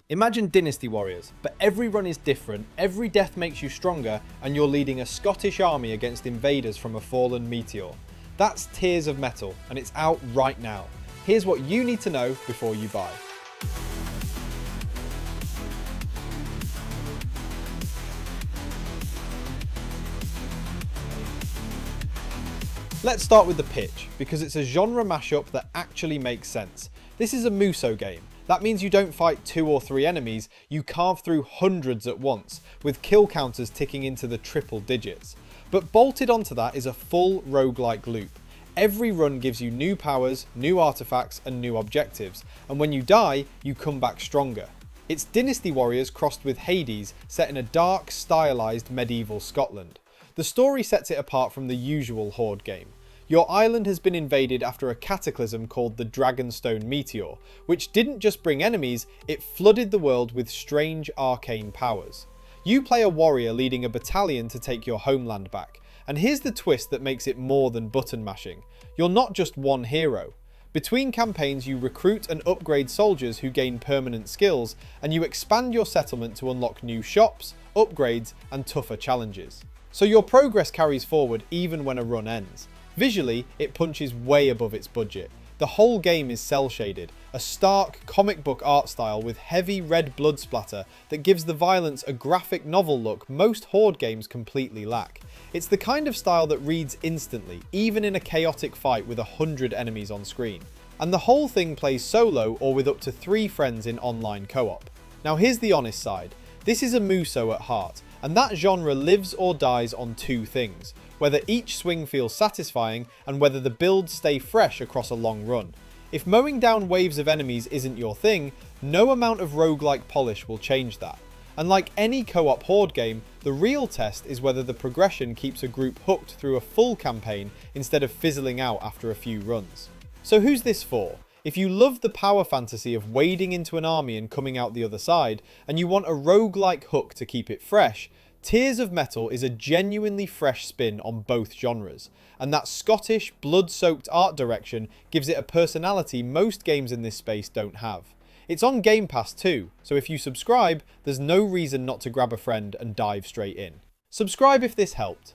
Imagine Dynasty Warriors, but every run is different, every death makes you stronger, and you're leading a Scottish army against invaders from a fallen meteor. That's Tears of Metal, and it's out right now. Here's what you need to know before you buy. Let's start with the pitch, because it's a genre mashup that actually makes sense. This is a Musou game. That means you don't fight 2 or 3 enemies, you carve through hundreds at once, with kill counters ticking into the triple digits. But bolted onto that is a full roguelike loop. Every run gives you new powers, new artifacts, and new objectives, and when you die, you come back stronger. It's Dynasty Warriors crossed with Hades, set in a dark, stylized medieval Scotland. The story sets it apart from the usual Horde game. Your island has been invaded after a cataclysm called the Dragonstone Meteor, which didn't just bring enemies, it flooded the world with strange arcane powers. You play a warrior leading a battalion to take your homeland back, and here's the twist that makes it more than button mashing. You're not just one hero. Between campaigns you recruit and upgrade soldiers who gain permanent skills, and you expand your settlement to unlock new shops, upgrades, and tougher challenges. So your progress carries forward even when a run ends. Visually, it punches way above its budget. The whole game is cel-shaded, a stark comic book art style with heavy red blood splatter that gives the violence a graphic novel look most Horde games completely lack. It's the kind of style that reads instantly, even in a chaotic fight with 100 enemies on screen. And the whole thing plays solo or with up to 3 friends in online co-op. Now here's the honest side. This is a Musou at heart, and that genre lives or dies on 2 things. Whether each swing feels satisfying, and whether the builds stay fresh across a long run. If mowing down waves of enemies isn't your thing, no amount of roguelike polish will change that. And like any co-op Horde game, the real test is whether the progression keeps a group hooked through a full campaign instead of fizzling out after a few runs. So who's this for? If you love the power fantasy of wading into an army and coming out the other side, and you want a roguelike hook to keep it fresh, Tears of Metal is a genuinely fresh spin on both genres, and that Scottish, blood-soaked art direction gives it a personality most games in this space don't have. It's on Game Pass too, so if you subscribe, there's no reason not to grab a friend and dive straight in. Subscribe if this helped.